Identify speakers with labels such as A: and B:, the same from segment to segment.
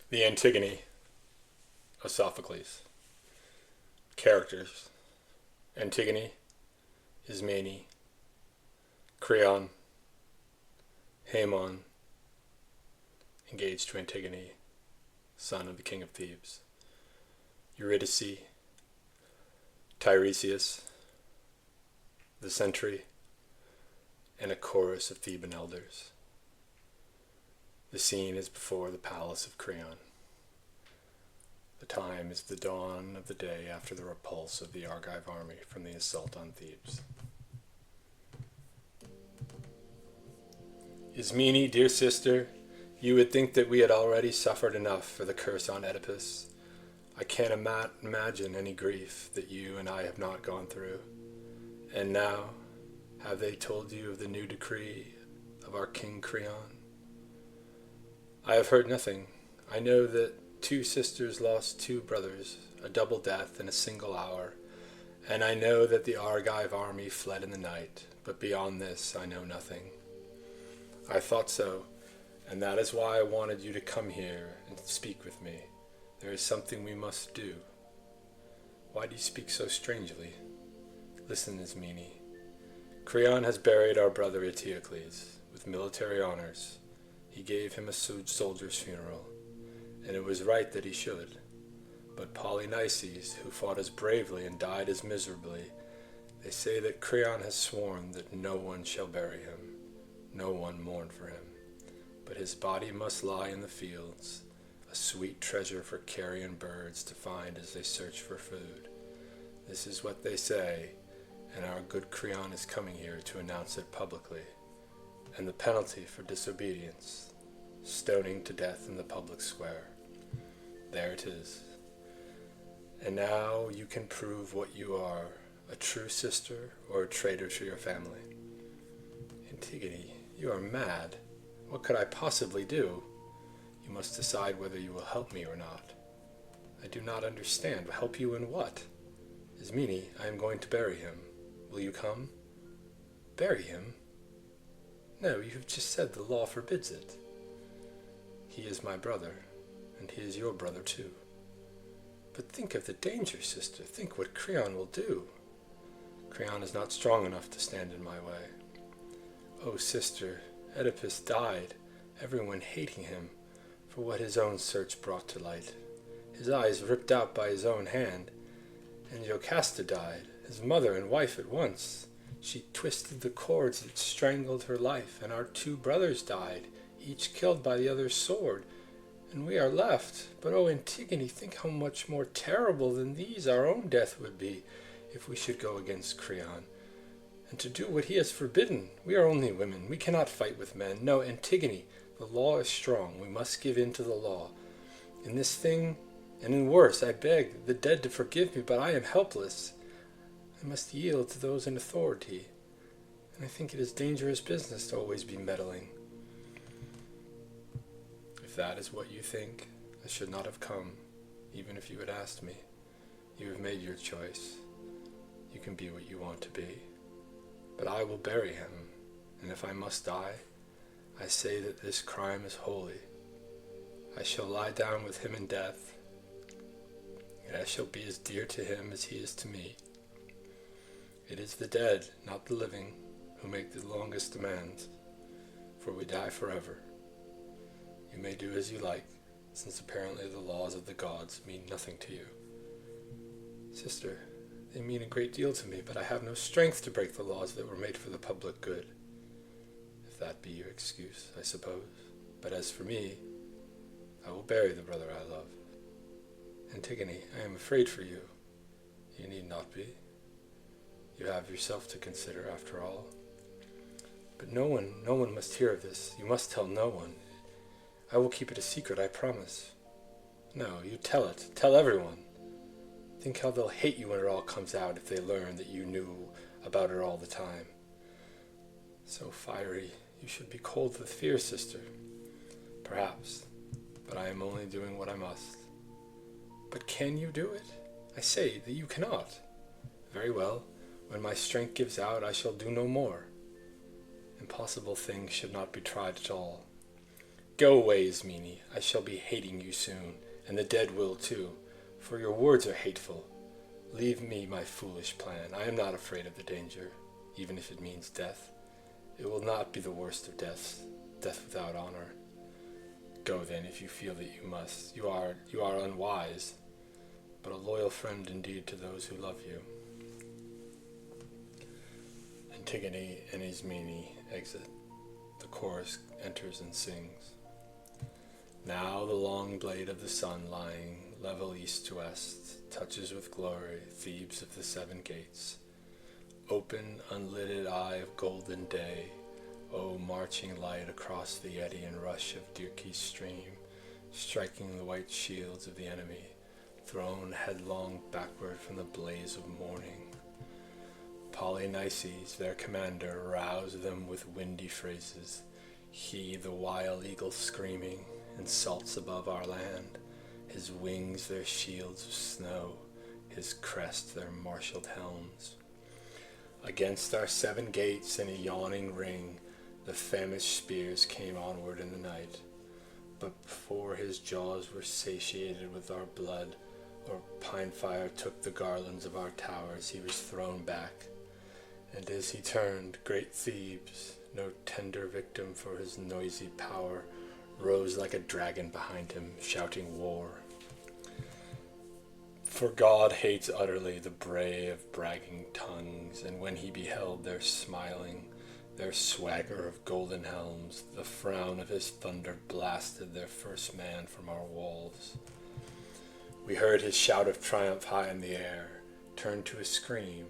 A: The Antigone of Sophocles. Characters: Antigone, Ismene, Creon, Haemon, engaged to Antigone, son of the king of Thebes, Eurydice, Tiresias, the sentry, and a chorus of Theban elders. The scene is before the palace of Creon. The time is the dawn of the day after the repulse of the Argive army from the assault on Thebes. Ismene, dear sister, you would think that we had already suffered enough for the curse on Oedipus. I can't imagine any grief that you and I have not gone through. And now, have they told you of the new decree of our king Creon? I have heard nothing. I know that 2 sisters lost 2 brothers, a double death in a single hour, and I know that the Argive army fled in the night, but beyond this I know nothing. I thought so, and that is why I wanted you to come here and speak with me. There is something we must do. Why do you speak so strangely? Listen, Ismene. Creon has buried our brother Eteocles with military honors. He gave him a soldier's funeral, and it was right that he should. But Polynices, who fought as bravely and died as miserably, they say that Creon has sworn that no one shall bury him, no one mourn for him, but his body must lie in the fields, a sweet treasure for carrion birds to find as they search for food. This is what they say, and our good Creon is coming here to announce it publicly. And the penalty for disobedience, stoning to death in the public square. There it is. And now you can prove what you are, a true sister or a traitor to your family. Antigone, you are mad. What could I possibly do? You must decide whether you will help me or not. I do not understand. Help you in what? Ismene, I am going to bury him. Will you come? Bury him? No, you have just said the law forbids it. He is my brother, and he is your brother too. But think of the danger, sister. Think what Creon will do. Creon is not strong enough to stand in my way. Oh, sister, Oedipus died, everyone hating him for what his own search brought to light. His eyes ripped out by his own hand. And Jocasta died, his mother and wife at once. She twisted the cords that strangled her life, and our 2 brothers died, each killed by the other's sword. And we are left. But oh, Antigone, think how much more terrible than these our own death would be if we should go against Creon, and to do what he has forbidden. We are only women. We cannot fight with men. No, Antigone, the law is strong. We must give in to the law. In this thing, and in worse, I beg the dead to forgive me, but I am helpless. I must yield to those in authority, and I think it is dangerous business to always be meddling. If that is what you think, I should not have come, even if you had asked me. You have made your choice. You can be what you want to be. But I will bury him, and if I must die, I say that this crime is holy. I shall lie down with him in death, and I shall be as dear to him as he is to me. It is the dead, not the living, who make the longest demands, for we die forever. You may do as you like, since apparently the laws of the gods mean nothing to you. Sister, they mean a great deal to me, but I have no strength to break the laws that were made for the public good. If that be your excuse, I suppose. But as for me, I will bury the brother I love. Antigone, I am afraid for you. You need not be. You have yourself to consider, after all. But no one must hear of this. You must tell no one. I will keep it a secret, I promise. No, you tell it. Tell everyone. Think how they'll hate you when it all comes out if they learn that you knew about it all the time. So fiery, you should be cold with fear, sister. Perhaps, but I am only doing what I must. But can you do it? I say that you cannot. Very well. When my strength gives out, I shall do no more. Impossible things should not be tried at all. Go away, Ismene, I shall be hating you soon, and the dead will too, for your words are hateful. Leave me my foolish plan. I am not afraid of the danger, even if it means death. It will not be the worst of deaths, death without honor. Go then, if you feel that you must. You are unwise, but a loyal friend indeed to those who love you. Antigone and Ismene exit. The chorus enters and sings. Now the long blade of the sun, lying level east to west, touches with glory Thebes of the seven gates. Open, unlidded eye of golden day, O marching light across the eddy and rush of Dirce's stream, striking the white shields of the enemy, thrown headlong backward from the blaze of morning. Polynices, their commander, roused them with windy phrases. He, the wild eagle screaming, insults above our land, his wings their shields of snow, his crest their marshalled helms. Against our seven gates in a yawning ring, the famished spears came onward in the night. But before his jaws were satiated with our blood, or pine fire took the garlands of our towers, he was thrown back. And as he turned, great Thebes, no tender victim for his noisy power, rose like a dragon behind him, shouting war. For God hates utterly the bray of bragging tongues, and when he beheld their smiling, their swagger of golden helms, the frown of his thunder blasted their first man from our walls. We heard his shout of triumph high in the air, turned to a scream.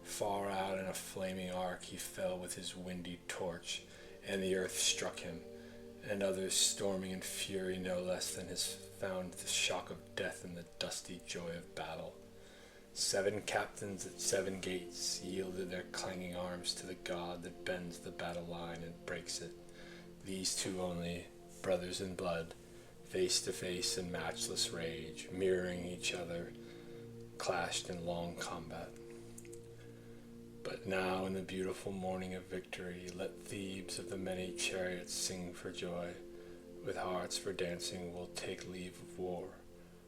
A: Far out in a flaming arc he fell with his windy torch, and the earth struck him, and others storming in fury no less than his found the shock of death in the dusty joy of battle. 7 captains at 7 gates yielded their clanging arms to the god that bends the battle line and breaks it. These 2 only, brothers in blood, face to face in matchless rage, mirroring each other, clashed in long combat. But now in the beautiful morning of victory, let Thebes of the many chariots sing for joy. With hearts for dancing we'll take leave of war.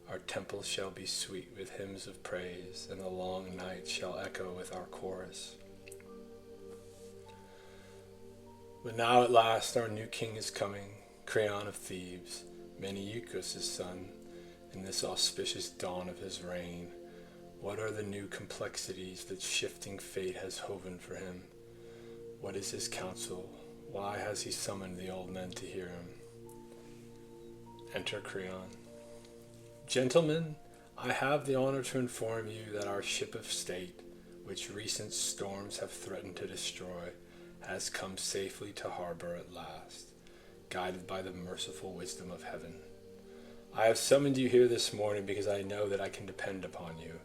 A: Our temple shall be sweet with hymns of praise, and the long night shall echo with our chorus. But now at last our new king is coming, Creon of Thebes, Meneucus' son, in this auspicious dawn of his reign. What are the new complexities that shifting fate has hoven for him? What is his counsel? Why has he summoned the old men to hear him? Enter Creon. Gentlemen, I have the honor to inform you that our ship of state, which recent storms have threatened to destroy, has come safely to harbor at last, guided by the merciful wisdom of heaven. I have summoned you here this morning because I know that I can depend upon you.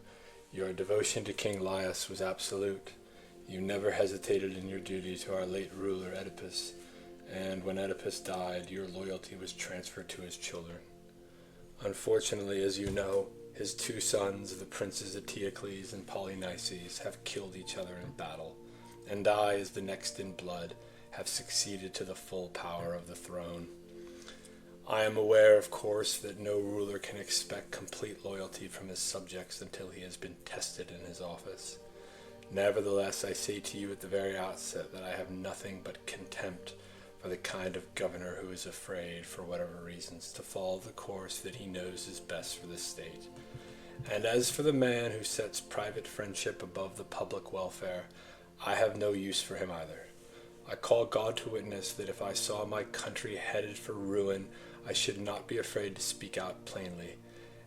A: Your devotion to King Laius was absolute. You never hesitated in your duty to our late ruler Oedipus, and when Oedipus died, your loyalty was transferred to his children. Unfortunately, as you know, his 2 sons, the princes Eteocles and Polynices, have killed each other in battle, and I, as the next in blood, have succeeded to the full power of the throne. I am aware, of course, that no ruler can expect complete loyalty from his subjects until he has been tested in his office. Nevertheless, I say to you at the very outset that I have nothing but contempt for the kind of governor who is afraid, for whatever reasons, to follow the course that he knows is best for the state. And as for the man who sets private friendship above the public welfare, I have no use for him either. I call God to witness that if I saw my country headed for ruin, I should not be afraid to speak out plainly,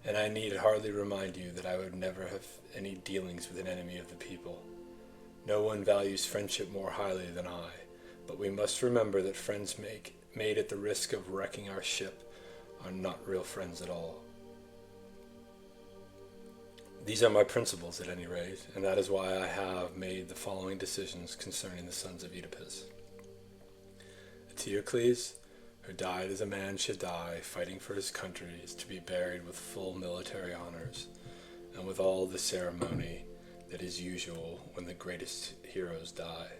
A: and I need hardly remind you that I would never have any dealings with an enemy of the people. No one values friendship more highly than I, but we must remember that friends made at the risk of wrecking our ship are not real friends at all. These are my principles at any rate, and that is why I have made the following decisions concerning the sons of Oedipus. Eteocles, who died as a man should die, fighting for his country, is to be buried with full military honors, and with all the ceremony that is usual when the greatest heroes die.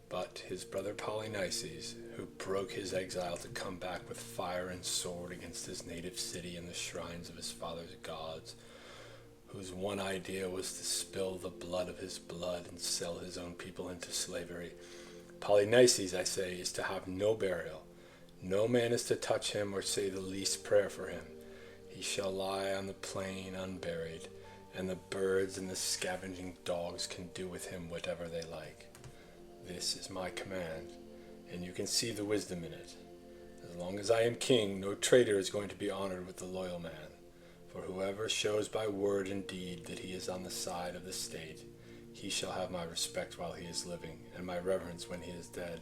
A: But his brother Polynices, who broke his exile to come back with fire and sword against his native city and the shrines of his father's gods, whose one idea was to spill the blood of his blood and sell his own people into slavery. Polynices, I say, is to have no burial. No man is to touch him or say the least prayer for him. He shall lie on the plain unburied, and the birds and the scavenging dogs can do with him whatever they like. This is my command, and you can see the wisdom in it. As long as I am king, no traitor is going to be honored with the loyal man. For whoever shows by word and deed that he is on the side of the state, he shall have my respect while he is living, and my reverence when he is dead.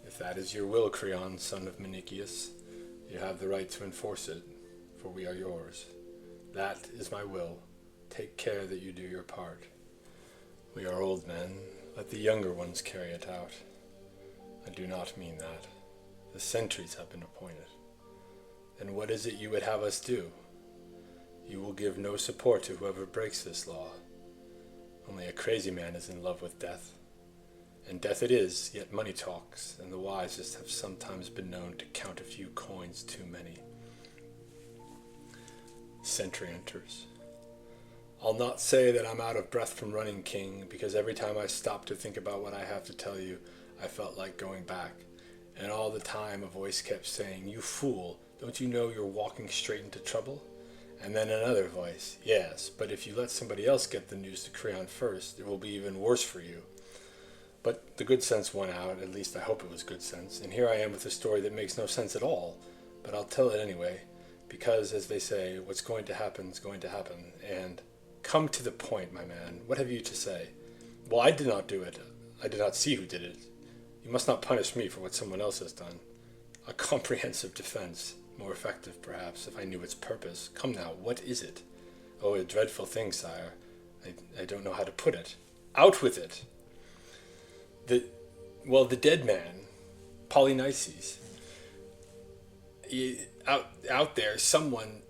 A: If that is your will, Creon, son of Menicius, you have the right to enforce it, for we are yours. That is my will. Take care that you do your part. We are old men. Let the younger ones carry it out. I do not mean that. The sentries have been appointed. Then what is it you would have us do? You will give no support to whoever breaks this law. Only a crazy man is in love with death. And death it is, yet money talks, and the wisest have sometimes been known to count a few coins too many. Sentry enters. I'll not say that I'm out of breath from running, King, because every time I stop to think about what I have to tell you, I felt like going back. And all the time a voice kept saying, "You fool, don't you know you're walking straight into trouble?" And then another voice, "Yes, but if you let somebody else get the news to Creon first, it will be even worse for you." But the good sense won out, at least I hope it was good sense, and here I am with a story that makes no sense at all, but I'll tell it anyway, because, as they say, what's going to happen is going to happen, and come to the point, my man, what have you to say? Well, I did not do it. I did not see who did it. You must not punish me for what someone else has done. A comprehensive defense, more effective, perhaps, if I knew its purpose. Come now, what is it? Oh, a dreadful thing, sire. I don't know how to put it. Out with it! The dead man, Polynices, out there, someone,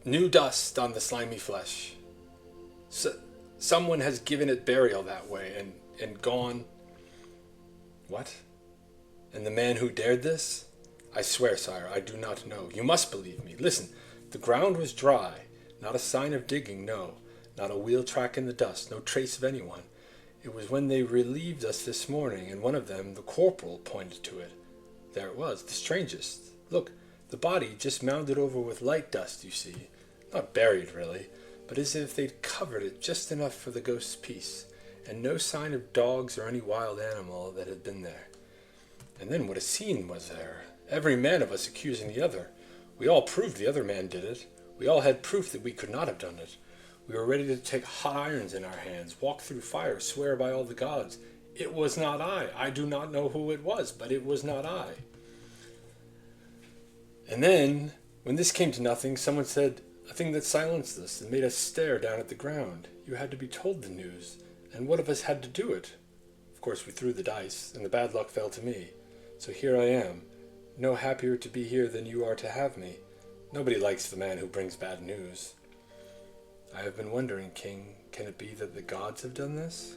A: new dust on the slimy flesh. Someone has given it burial that way and gone. What? And the man who dared this? I swear, sire, I do not know. You must believe me. Listen, the ground was dry, not a sign of digging, no, not a wheel track in the dust, no trace of anyone. It was when they relieved us this morning, and one of them, the corporal, pointed to it. There it was, the strangest. Look, the body just mounded over with light dust, you see. Not buried, really, but as if they'd covered it just enough for the ghost's peace, and no sign of dogs or any wild animal that had been there. And then what a scene was there! Every man of us accusing the other. We all proved the other man did it. We all had proof that we could not have done it. We were ready to take hot irons in our hands, walk through fire, swear by all the gods. It was not I. I do not know who it was, but it was not I. And then, when this came to nothing, someone said a thing that silenced us and made us stare down at the ground. You had to be told the news, and one of us had to do it. Of course, we threw the dice, and the bad luck fell to me. So here I am, no happier to be here than you are to have me. Nobody likes the man who brings bad news. I have been wondering, King, can it be that the gods have done this?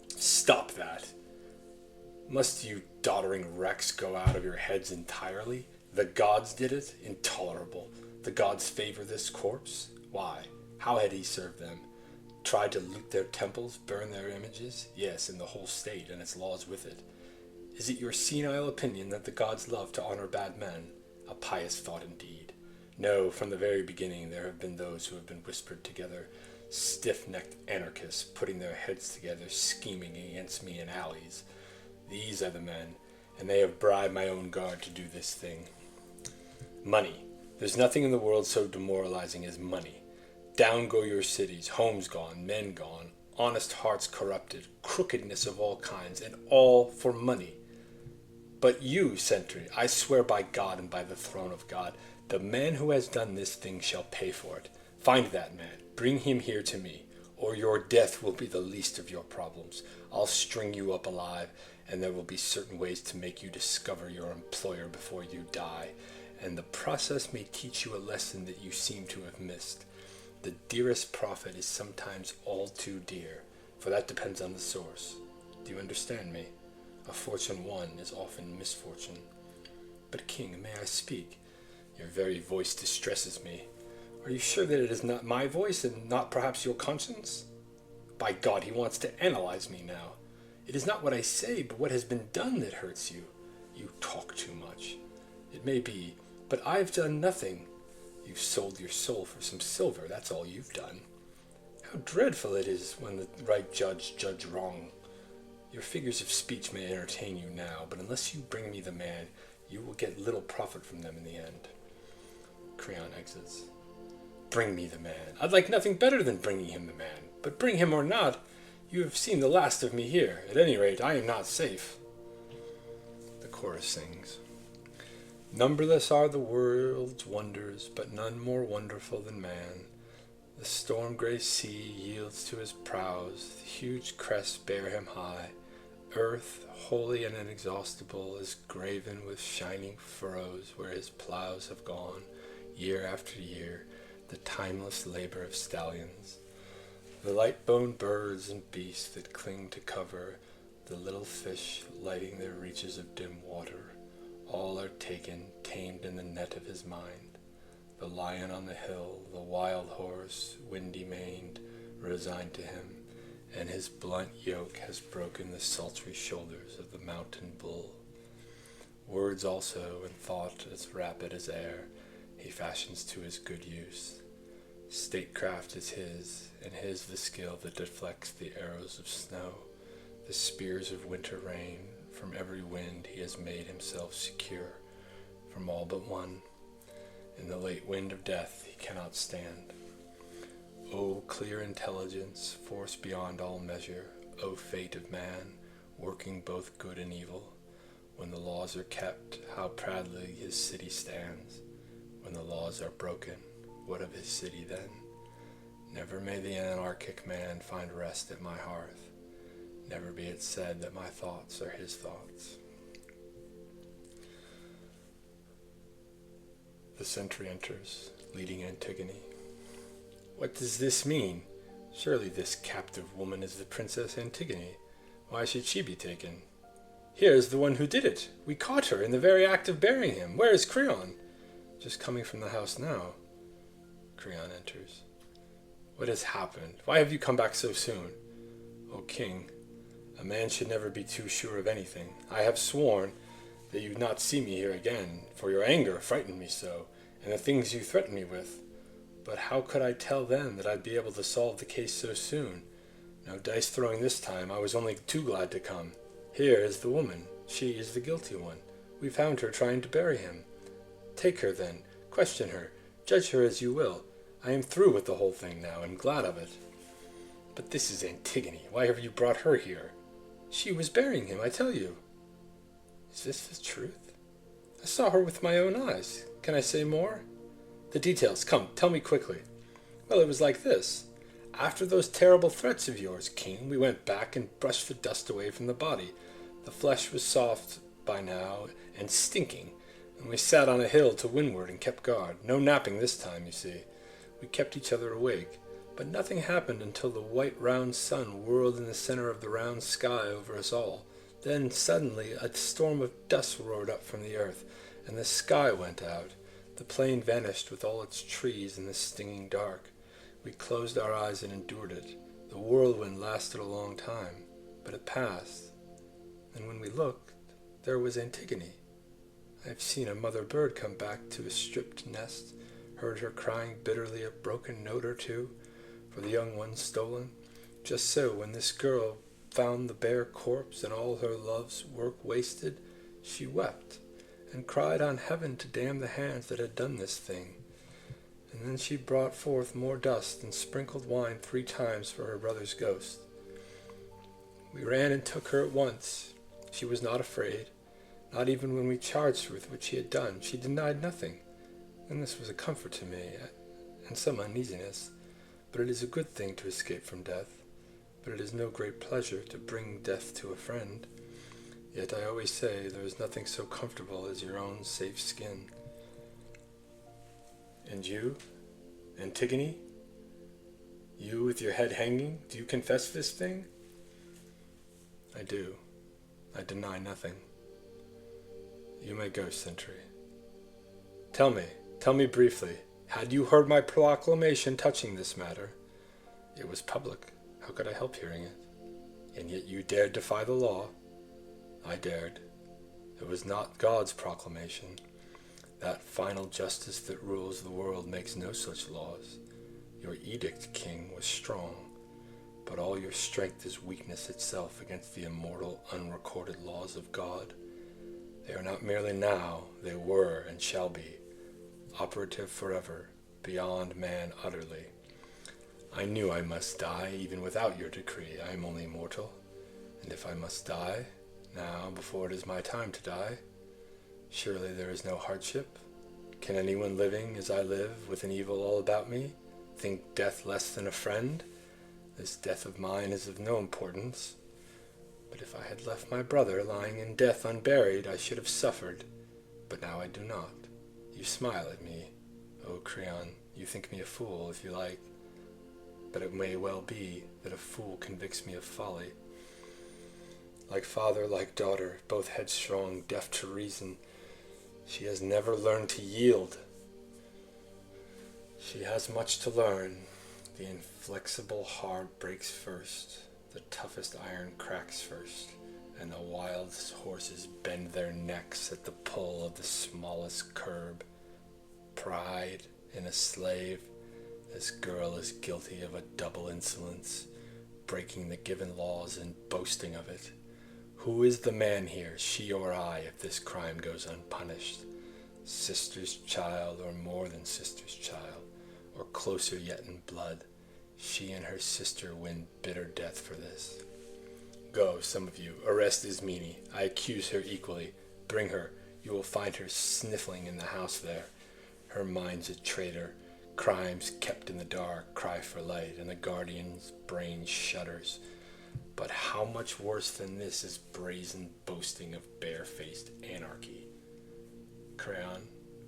A: Stop that! Must you doddering wrecks go out of your heads entirely? The gods did it? Intolerable. The gods favor this corpse? Why? How had he served them? Tried to loot their temples, burn their images? Yes, and the whole state and its laws with it. Is it your senile opinion that the gods love to honor bad men? A pious thought indeed. No, from the very beginning there have been those who have been whispered together, stiff-necked anarchists putting their heads together, scheming against me in alleys. These are the men, and they have bribed my own guard to do this thing. Money. There's nothing in the world so demoralizing as money. Down go your cities, homes gone, men gone, honest hearts corrupted, crookedness of all kinds, and all for money. But you, sentry, I swear by God and by the throne of God, the man who has done this thing shall pay for it. Find that man, bring him here to me, or your death will be the least of your problems. I'll string you up alive, and there will be certain ways to make you discover your employer before you die, and the process may teach you a lesson that you seem to have missed. The dearest profit is sometimes all too dear, for that depends on the source. Do you understand me? A fortune won is often misfortune. But, king, may I speak? Your very voice distresses me. Are you sure that it is not my voice, and not perhaps your conscience? By God, he wants to analyze me now. It is not what I say, but what has been done that hurts you. You talk too much. It may be, but I've done nothing. You've sold your soul for some silver, that's all you've done. How dreadful it is when the right judge wrong. Your figures of speech may entertain you now, but unless you bring me the man, you will get little profit from them in the end. Creon exits. Bring me the man. I'd like nothing better than bringing him the man. But bring him or not, you have seen the last of me here. At any rate, I am not safe. The chorus sings. Numberless are the world's wonders, but none more wonderful than man. The storm-gray sea yields to his prows, the huge crests bear him high. Earth, holy and inexhaustible, is graven with shining furrows where his plows have gone, year after year, the timeless labor of stallions. The light-boned birds and beasts that cling to cover, the little fish lighting their reaches of dim water, all are taken, tamed in the net of his mind. The lion on the hill, the wild horse, windy-maned, resigned to him, and his blunt yoke has broken the sultry shoulders of the mountain bull. Words also, and thought as rapid as air, he fashions to his good use. Statecraft is his, and his the skill that deflects the arrows of snow, the spears of winter rain. From every wind he has made himself secure, from all but one. In the late wind of death he cannot stand. O clear intelligence, force beyond all measure, O fate of man, working both good and evil. When the laws are kept, how proudly his city stands. When the laws are broken, what of his city then? Never may the anarchic man find rest at my hearth. Never be it said that my thoughts are his thoughts. The sentry enters, leading Antigone. What does this mean? Surely this captive woman is the Princess Antigone. Why should she be taken? Here is the one who did it. We caught her in the very act of burying him. Where is Creon? Just coming from the house now. Creon enters. What has happened? Why have you come back so soon? O king, a man should never be too sure of anything. I have sworn that you would not see me here again, for your anger frightened me so, and the things you threatened me with. But how could I tell then that I'd be able to solve the case so soon? No dice throwing this time. I was only too glad to come. Here is the woman. She is the guilty one. We found her trying to bury him. Take her then. Question her. Judge her as you will. I am through with the whole thing now, and glad of it. But this is Antigone. Why have you brought her here? She was burying him, I tell you. Is this the truth? I saw her with my own eyes. Can I say more? The details. Come, tell me quickly. Well, it was like this. After those terrible threats of yours, king, we went back and brushed the dust away from the body. The flesh was soft by now and stinking, and we sat on a hill to windward and kept guard. No napping this time, you see. We kept each other awake, but nothing happened until the white round sun whirled in the center of the round sky over us all. Then suddenly a storm of dust roared up from the earth, and the sky went out. The plain vanished with all its trees in the stinging dark. We closed our eyes and endured it. The whirlwind lasted a long time, but it passed. And when we looked, there was Antigone. I have seen a mother bird come back to a stripped nest, heard her crying bitterly a broken note or two for the young ones stolen. Just so, when this girl found the bare corpse and all her love's work wasted, she wept and cried on heaven to damn the hands that had done this thing. And then she brought forth more dust and sprinkled wine 3 times for her brother's ghost. We ran and took her at once. She was not afraid, not even when we charged her with what she had done. She denied nothing, and this was a comfort to me, and some uneasiness. But it is a good thing to escape from death, but it is no great pleasure to bring death to a friend. Yet I always say there is nothing so comfortable as your own safe skin. And you, Antigone? You with your head hanging, do you confess this thing? I do. I deny nothing. You may go, sentry. Tell me briefly, had you heard my proclamation touching this matter? It was public. How could I help hearing it? And yet you dared defy the law. I dared. It was not God's proclamation. That final justice that rules the world makes no such laws. Your edict, king, was strong, but all your strength is weakness itself against the immortal, unrecorded laws of God. They are not merely now, they were and shall be, operative forever, beyond man utterly. I knew I must die, even without your decree. I am only mortal, and if I must die, now, before it is my time to die, surely there is no hardship. Can anyone living as I live, with an evil all about me, think death less than a friend? This death of mine is of no importance. But if I had left my brother lying in death unburied, I should have suffered. But now I do not. You smile at me, O Creon. You think me a fool, if you like. But it may well be that a fool convicts me of folly. Like father, like daughter, both headstrong, deaf to reason, she has never learned to yield. She has much to learn. The inflexible heart breaks first, the toughest iron cracks first, and the wildest horses bend their necks at the pull of the smallest curb. Pride in a slave, this girl is guilty of a double insolence, breaking the given laws and boasting of it. Who is the man here, she or I, if this crime goes unpunished? Sister's child, or more than sister's child, or closer yet in blood. She and her sister win bitter death for this. Go, some of you, arrest Ismene. I accuse her equally. Bring her. You will find her sniffling in the house there. Her mind's a traitor. Crimes kept in the dark cry for light, and the guardian's brain shudders. But how much worse than this is brazen boasting of bare-faced anarchy? Creon,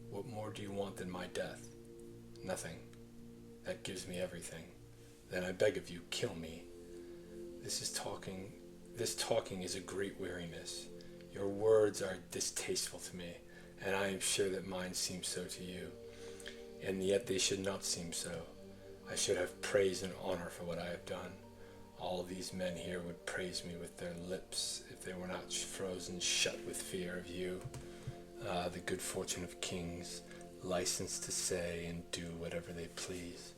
A: what more do you want than my death? Nothing. That gives me everything. Then I beg of you, kill me. This talking is a great weariness. Your words are distasteful to me, and I am sure that mine seem so to you. And yet they should not seem so. I should have praise and honor for what I have done. All these men here would praise me with their lips if they were not frozen shut with fear of you. Ah, the good fortune of kings, licensed to say and do whatever they please.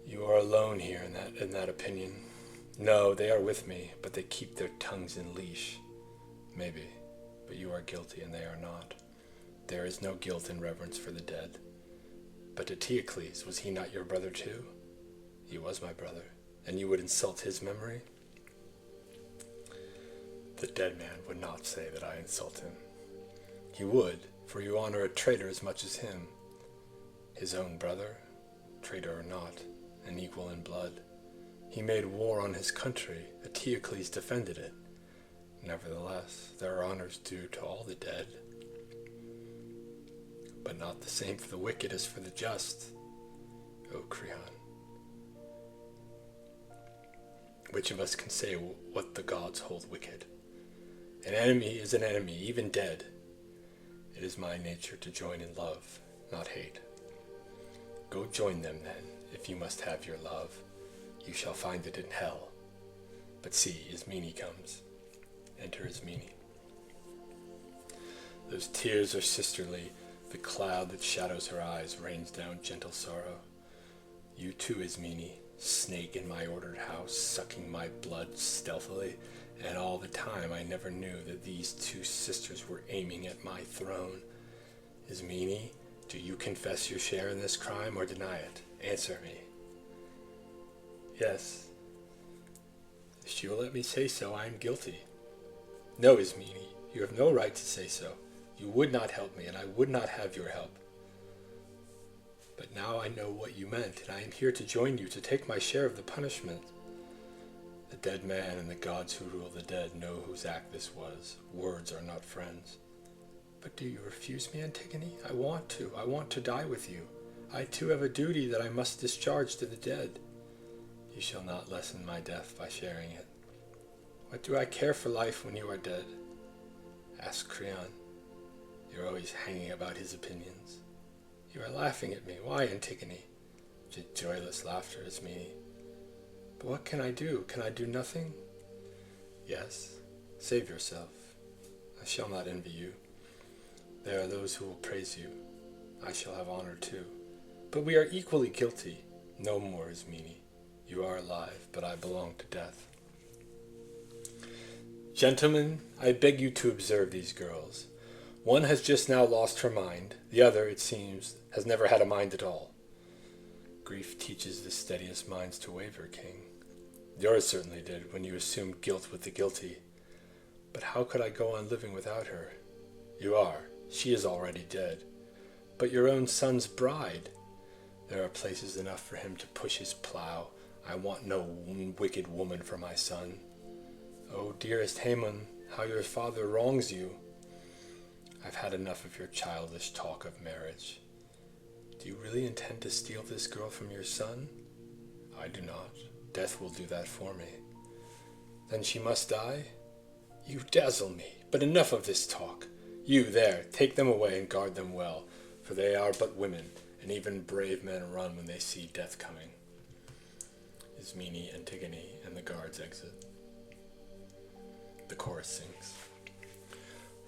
A: You are alone here in that opinion. No, they are with me, but they keep their tongues in leash. Maybe, but you are guilty and they are not. There is no guilt in reverence for the dead. But Eteocles, was he not your brother too? He was my brother, and you would insult his memory? The dead man would not say that I insult him. He would, for you honor a traitor as much as him. His own brother, traitor or not, an equal in blood. He made war on his country. Eteocles defended it. Nevertheless, there are honors due to all the dead, but not the same for the wicked as for the just, O Creon. Which of us can say what the gods hold wicked? An enemy is an enemy, even dead. It is my nature to join in love, not hate. Go join them then, if you must have your love. You shall find it in hell. But see, Ismene comes. Enter Ismene. Those tears are sisterly. The cloud that shadows her eyes rains down gentle sorrow. You too, Ismene, snake in my ordered house, sucking my blood stealthily, and all the time I never knew that these two sisters were aiming at my throne. Ismene, do you confess your share in this crime or deny it? Answer me. Yes. If she will let me say so, I am guilty. No, Ismene, you have no right to say so. You would not help me, and I would not have your help. But now I know what you meant, and I am here to join you to take my share of the punishment. The dead man and the gods who rule the dead know whose act this was. Words are not friends. But do you refuse me, Antigone? I want to die with you. I too have a duty that I must discharge to the dead. You shall not lessen my death by sharing it. What do I care for life when you are dead? Asked Creon. You're always hanging about his opinions. You are laughing at me. Why, Antigone? Joyless laughter is me. But what can I do? Can I do nothing? Yes, save yourself. I shall not envy you. There are those who will praise you. I shall have honor too. But we are equally guilty. No more, Ismene. You are alive, but I belong to death. Gentlemen, I beg you to observe these girls. One has just now lost her mind. The other, it seems, has never had a mind at all. Grief teaches the steadiest minds to waver, King. Yours certainly did when you assumed guilt with the guilty. But how could I go on living without her? You are. She is already dead. But your own son's bride. There are places enough for him to push his plow. I want no wicked woman for my son. Oh, dearest Haemon, how your father wrongs you. I've had enough of your childish talk of marriage. Do you really intend to steal this girl from your son? I do not. Death will do that for me. Then she must die? You dazzle me. But enough of this talk. You, there, take them away and guard them well, for they are but women, and even brave men run when they see death coming. Ismene, Antigone, and the guards exit. The chorus sings.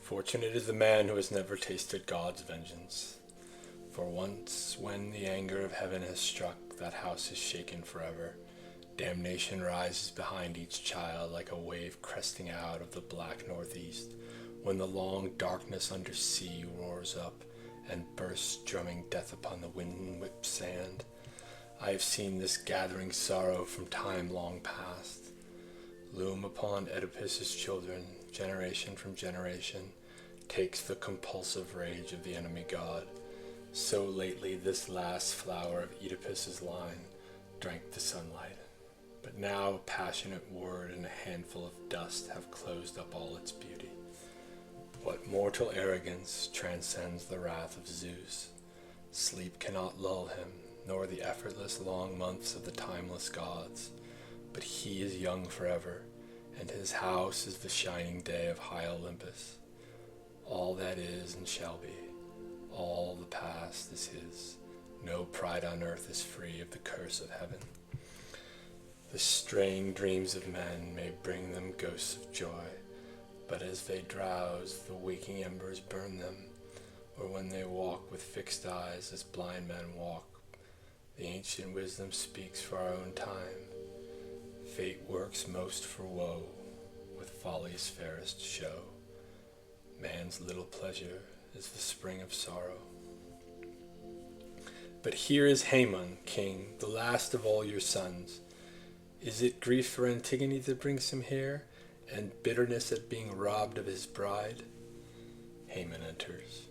A: Fortunate is the man who has never tasted God's vengeance. For once, when the anger of heaven has struck, that house is shaken forever. Damnation rises behind each child like a wave cresting out of the black northeast, when the long darkness under sea roars up and bursts, drumming death upon the wind-whipped sand. I have seen this gathering sorrow from time long past loom upon Oedipus's children, generation from generation, takes the compulsive rage of the enemy god. So lately this last flower of Oedipus's line drank the sunlight, but now a passionate word and a handful of dust have closed up all its beauty. What mortal arrogance transcends the wrath of Zeus? Sleep cannot lull him, nor the effortless long months of the timeless gods. But he is young forever, and his house is the shining day of high Olympus. All that is and shall be, all the past is his. No pride on earth is free of the curse of heaven. The straying dreams of men may bring them ghosts of joy, but as they drowse, the waking embers burn them, or when they walk with fixed eyes as blind men walk, the ancient wisdom speaks for our own time. Fate works most for woe, with folly's fairest show. Man's little pleasure is the spring of sorrow. But here is Haemon, king, the last of all your sons. Is it grief for Antigone that brings him here, and bitterness at being robbed of his bride? Haemon enters.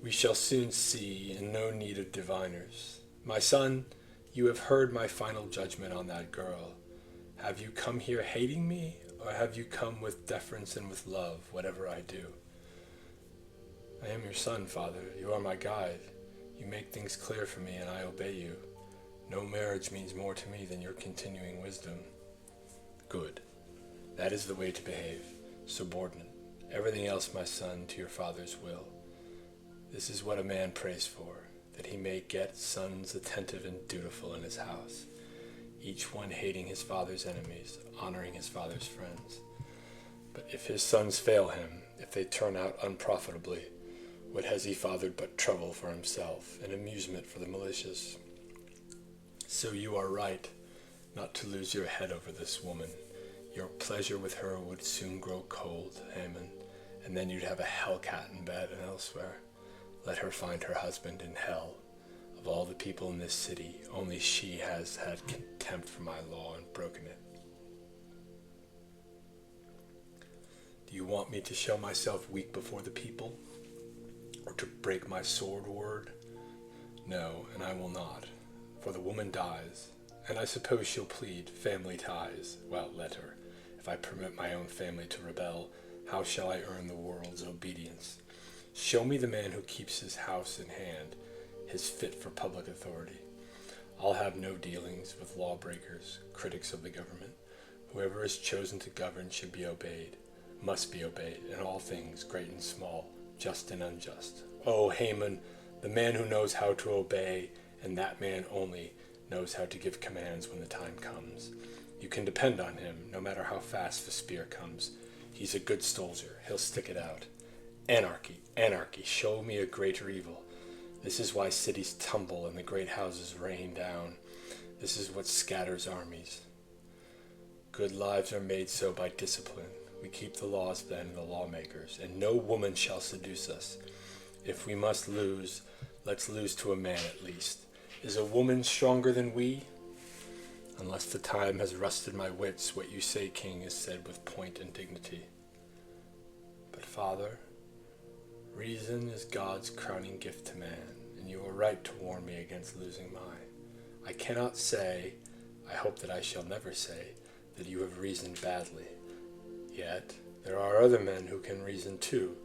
A: We shall soon see, and no need of diviners. My son, you have heard my final judgment on that girl. Have you come here hating me, or have you come with deference and with love, whatever I do? I am your son, father. You are my guide. You make things clear for me, and I obey you. No marriage means more to me than your continuing wisdom. Good. That is the way to behave, subordinate. Everything else, my son, to your father's will. This is what a man prays for, that he may get sons attentive and dutiful in his house, each one hating his father's enemies, honoring his father's friends. But if his sons fail him, if they turn out unprofitably, what has he fathered but trouble for himself, and amusement for the malicious? So you are right, not to lose your head over this woman. Your pleasure with her would soon grow cold, Haemon, and then you'd have a hellcat in bed and elsewhere. Let her find her husband in hell. Of all the people in this city, only she has had contempt for my law and broken it. Do you want me to show myself weak before the people? Or to break my sword word? No, and I will not, for the woman dies, and I suppose she'll plead family ties. Well, let her. If I permit my own family to rebel, how shall I earn the world's obedience? Show me the man who keeps his house in hand, his fit for public authority. I'll have no dealings with lawbreakers, critics of the government, Whoever is chosen to govern should be obeyed, must be obeyed, in all things, great and small, just and unjust. O Haman, the man who knows how to obey, and that man only, knows how to give commands when the time comes. You can depend on him, no matter how fast the spear comes. He's a good soldier, he'll stick it out. Anarchy, anarchy, show me a greater evil. This is why cities tumble and the great houses rain down. This is what scatters armies. Good lives are made so by discipline. We keep the laws then and the lawmakers, and no woman shall seduce us. If we must lose, let's lose to a man at least. Is a woman stronger than we? Unless the time has rusted my wits, what you say, king, is said with point and dignity. But father, reason is God's crowning gift to man, and you are right to warn me against losing mine. I cannot say, I hope that I shall never say, that you have reasoned badly. Yet there are other men who can reason too,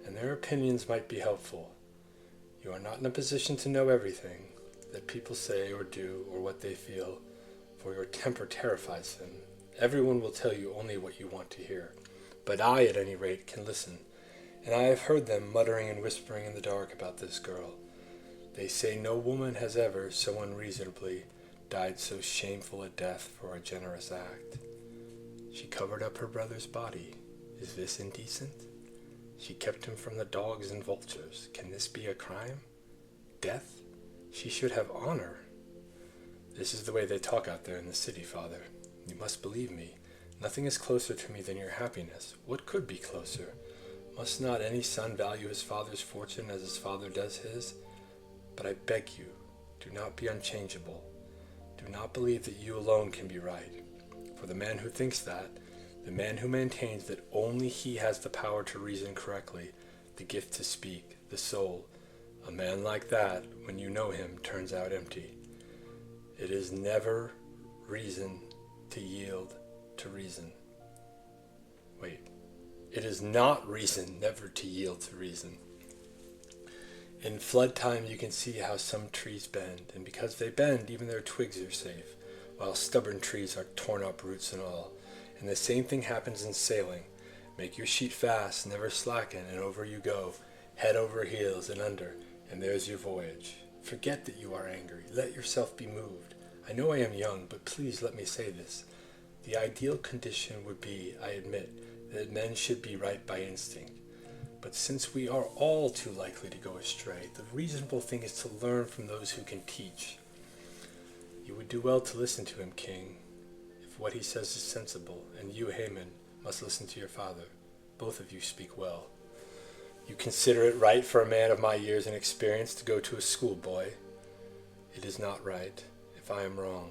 A: and their opinions might be helpful. You are not in a position to know everything that people say or do or what they feel, for your temper terrifies them. Everyone will tell you only what you want to hear, but I, at any rate, can listen, and I have heard them muttering and whispering in the dark about this girl. They say no woman has ever, so unreasonably, died so shameful a death for a generous act. She covered up her brother's body. Is this indecent? She kept him from the dogs and vultures. Can this be a crime? Death? She should have honor. This is the way they talk out there in the city, father. You must believe me. Nothing is closer to me than your happiness. What could be closer? Must not any son value his father's fortune as his father does his? But I beg you, do not be unchangeable. Do not believe that you alone can be right. For the man who thinks that, the man who maintains that only he has the power to reason correctly, the gift to speak, the soul, a man like that, when you know him, turns out empty. It is never reason to yield to reason. It is not reason never to yield to reason. In flood time you can see how some trees bend, and because they bend, even their twigs are safe, while stubborn trees are torn up, roots and all. And the same thing happens in sailing. Make your sheet fast, never slacken, and over you go, head over heels and under, and there's your voyage. Forget that you are angry. Let yourself be moved. I know I am young, but please let me say this. The ideal condition would be, I admit, that men should be right by instinct. But since we are all too likely to go astray, the reasonable thing is to learn from those who can teach. You would do well to listen to him, king, if what he says is sensible, and you, Haman, must listen to your father. Both of you speak well. You consider it right for a man of my years and experience to go to a schoolboy. It is not right, if I am wrong.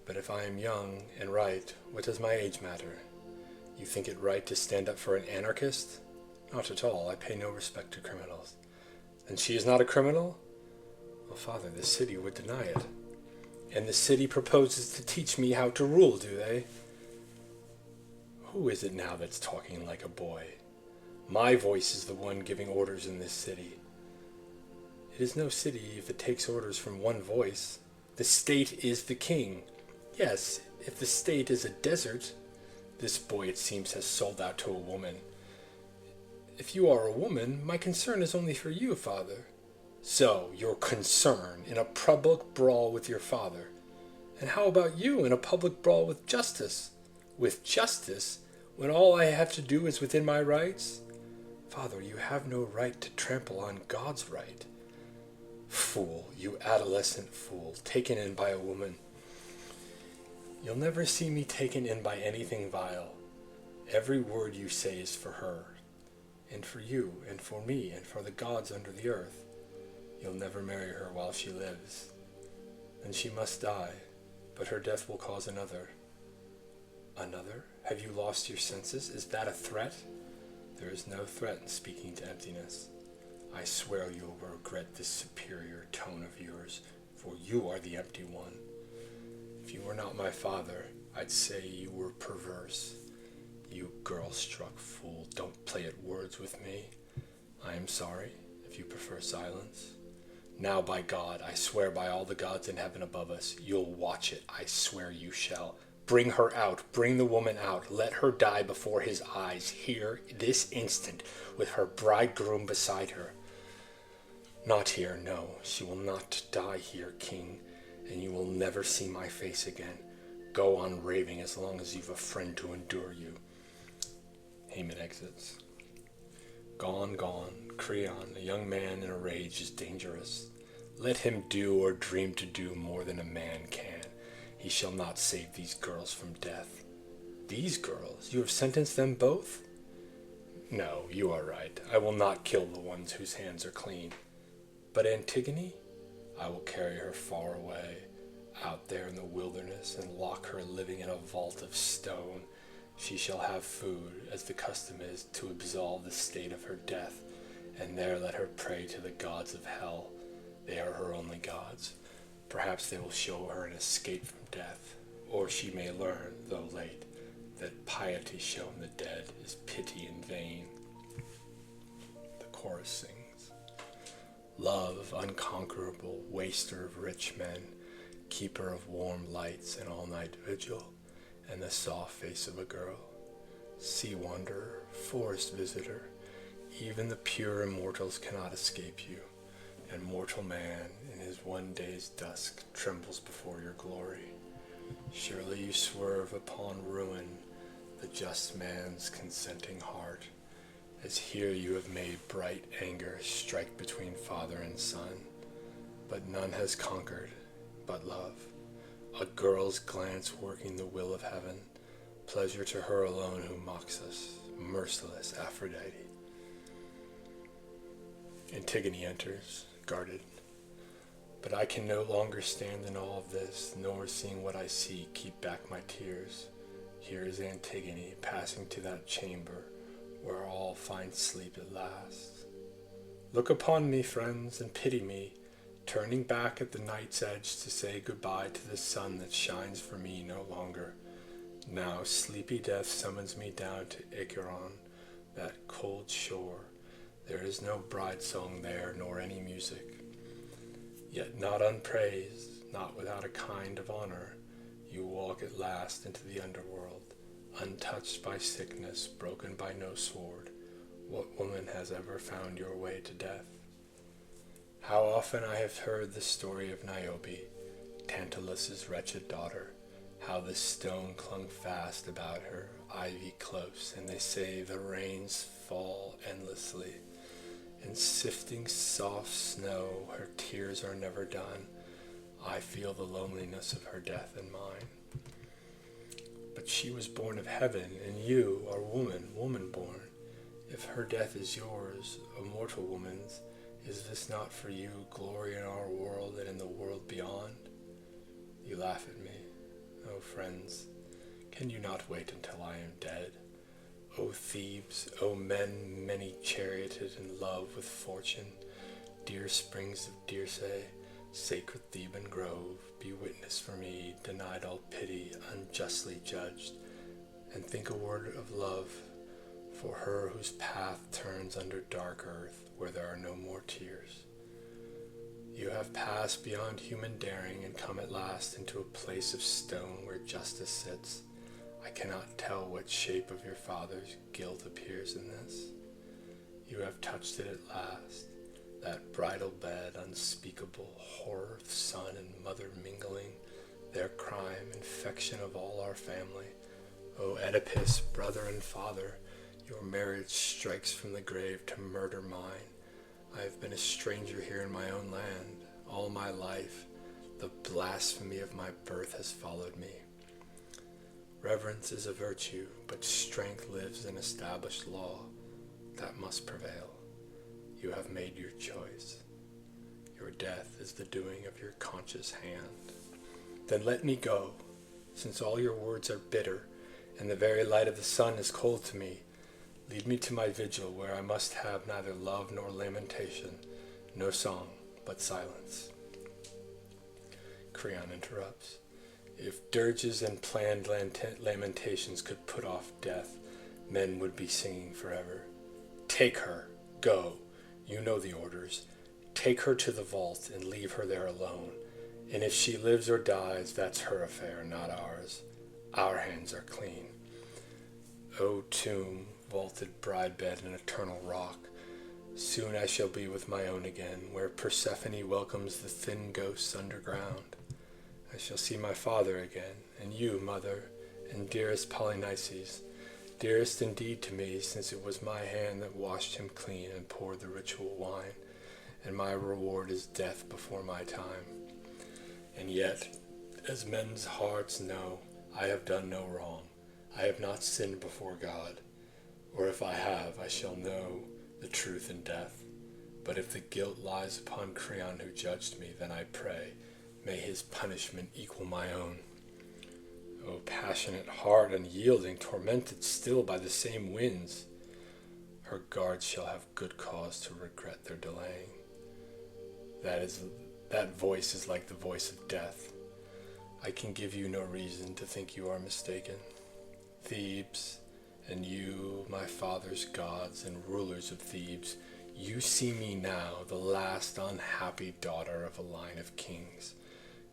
A: But if I am young and right, what does my age matter? You think it right to stand up for an anarchist? Not at all. I pay no respect to criminals. Then she is not a criminal? Well, father, the city would deny it. And the city proposes to teach me how to rule, do they? Who is it now that's talking like a boy? My voice is the one giving orders in this city. It is no city if it takes orders from one voice. The state is the king. Yes, if the state is a desert, this boy, it seems, has sold out to a woman. If you are a woman, my concern is only for you, father. So, your concern in a public brawl with your father. And how about you in a public brawl with justice? With justice, when all I have to do is within my rights? Father, you have no right to trample on God's right. Fool, you adolescent fool, taken in by a woman. You'll never see me taken in by anything vile. Every word you say is for her, and for you, and for me, and for the gods under the earth. You'll never marry her while she lives. Then she must die, but her death will cause another. Another? Have you lost your senses? Is that a threat? There is no threat in speaking to emptiness. I swear you'll regret this superior tone of yours, for you are the empty one. If you were not my father, I'd say you were perverse. You girl-struck fool, don't play at words with me. I am sorry, if you prefer silence. Now, by God, I swear by all the gods in heaven above us, you'll watch it. I swear you shall. Bring her out. Bring the woman out. Let her die before his eyes, here, this instant, with her bridegroom beside her. Not here, no. She will not die here, king, and you will never see my face again. Go on raving as long as you've a friend to endure you. Haman exits. Gone, gone. Creon, a young man in a rage, is dangerous. Let him do or dream to do more than a man can. He shall not save these girls from death. These girls? You have sentenced them both? No, you are right. I will not kill the ones whose hands are clean. But Antigone? I will carry her far away, out there in the wilderness, and lock her living in a vault of stone. She shall have food, as the custom is, to absolve the state of her death, and there let her pray to the gods of hell. They are her only gods. Perhaps they will show her an escape from death, or she may learn, though late, that piety shown the dead is pity in vain. The chorus sings. Love, unconquerable, waster of rich men, keeper of warm lights and all-night vigil, and the soft face of a girl, sea wanderer, forest visitor, even the pure immortals cannot escape you, and mortal man in his one day's dusk trembles before your glory. Surely you swerve upon ruin, the just man's consenting heart, as here you have made bright anger strike between father and son, but none has conquered but love, a girl's glance working the will of heaven, pleasure to her alone who mocks us, merciless Aphrodite. Antigone enters, guarded. But I can no longer stand in all of this, nor seeing what I see keep back my tears. Here is Antigone passing to that chamber where all find sleep at last. Look upon me, friends, and pity me, turning back at the night's edge to say goodbye to the sun that shines for me no longer. Now sleepy death summons me down to Acheron, that cold shore. There is no bride song there, nor any music. Yet not unpraised, not without a kind of honor, you walk at last into the underworld, untouched by sickness, broken by no sword. What woman has ever found your way to death? How often I have heard the story of Niobe, Tantalus's wretched daughter, how the stone clung fast about her, ivy close, and they say the rains fall endlessly. In sifting soft snow, her tears are never done. I feel the loneliness of her death in mine. But she was born of heaven, and you are woman born. If her death is yours, a mortal woman's, is this not for you glory in our world and in the world beyond? You laugh at me. Oh, friends, can you not wait until I am dead? O Thebes, O men many charioted in love with fortune, dear springs of Dirce, sacred Theban grove, be witness for me, denied all pity, unjustly judged, and think a word of love for her whose path turns under dark earth, where there are no more tears. You have passed beyond human daring and come at last into a place of stone where justice sits. I cannot tell what shape of your father's guilt appears in this. You have touched it at last, that bridal bed, unspeakable horror of son and mother mingling, their crime, infection of all our family. O Oedipus, brother and father, your marriage strikes from the grave to murder mine. I have been a stranger here in my own land all my life. The blasphemy of my birth has followed me. Reverence is a virtue, but strength lives in established law. That must prevail. You have made your choice. Your death is the doing of your conscious hand. Then let me go, since all your words are bitter, and the very light of the sun is cold to me. Lead me to my vigil, where I must have neither love nor lamentation, no song, but silence. Creon interrupts. If dirges and planned lamentations could put off death, men would be singing forever. Take her, go, you know the orders. Take her to the vault and leave her there alone. And if she lives or dies, that's her affair, not ours. Our hands are clean. O tomb, vaulted bride bed and eternal rock, soon I shall be with my own again, where Persephone welcomes the thin ghosts underground. I shall see my father again, and you, mother, and dearest Polynices, dearest indeed to me, since it was my hand that washed him clean and poured the ritual wine, and my reward is death before my time. And yet, as men's hearts know, I have done no wrong. I have not sinned before God, or if I have, I shall know the truth in death. But if the guilt lies upon Creon who judged me, then I pray, may his punishment equal my own. O passionate heart, unyielding, tormented still by the same winds, her guards shall have good cause to regret their delaying. That voice is like the voice of death. I can give you no reason to think you are mistaken. Thebes, and you, my father's gods and rulers of Thebes, you see me now, the last unhappy daughter of a line of kings,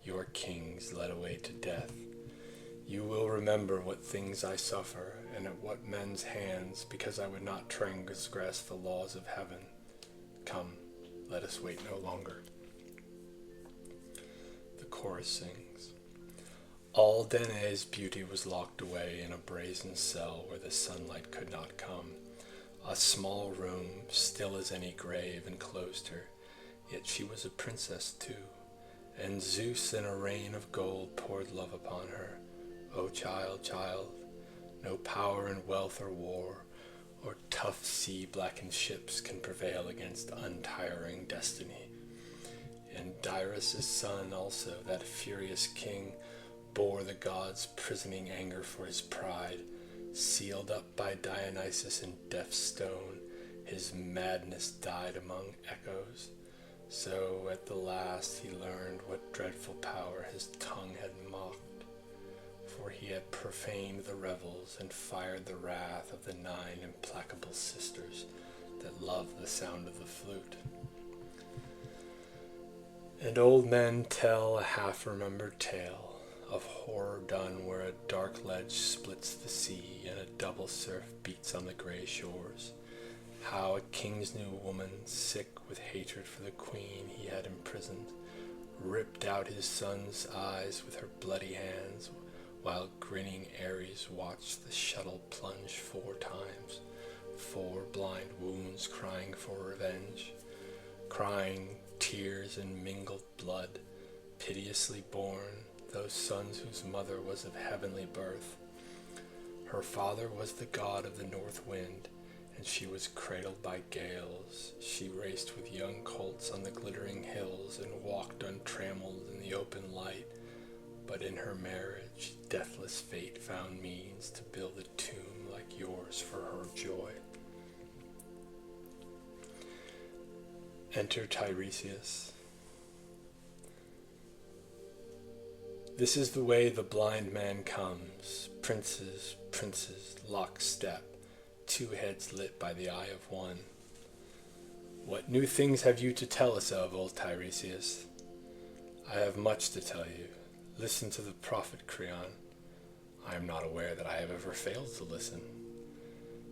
A: your kings led away to death. You will remember what things I suffer, and at what men's hands, because I would not transgress the laws of heaven. Come, let us wait no longer. The chorus sings. All Danae's beauty was locked away in a brazen cell where the sunlight could not come. A small room, still as any grave, enclosed her, yet she was a princess too, and Zeus in a rain of gold poured love upon her. O child, child, no power in wealth or war, or tough sea-blackened ships can prevail against untiring destiny. And Dyrus' son also, that furious king, bore the gods' prisoning anger for his pride. Sealed up by Dionysus in death's stone, his madness died among echoes. So at the last he learned what dreadful power his tongue had mocked, for he had profaned the revels and fired the wrath of the 9 implacable sisters that loved the sound of the flute. And old men tell a half-remembered tale of horror done where a dark ledge splits the sea and a double surf beats on the grey shores. How a king's new woman, sick with hatred for the queen he had imprisoned, ripped out his son's eyes with her bloody hands, while grinning Ares watched the shuttle plunge 4 times, 4 blind wounds crying for revenge, crying tears and mingled blood, piteously born, those sons whose mother was of heavenly birth. Her father was the god of the north wind, and she was cradled by gales. She raced with young colts on the glittering hills and walked untrammeled in the open light. But in her marriage, deathless fate found means to build a tomb like yours for her joy. Enter Tiresias. This is the way the blind man comes, princes, princes, lockstep, 2 heads lit by the eye of one. What new things have you to tell us of, old Tiresias? I have much to tell you. Listen to the prophet Creon. I am not aware that I have ever failed to listen.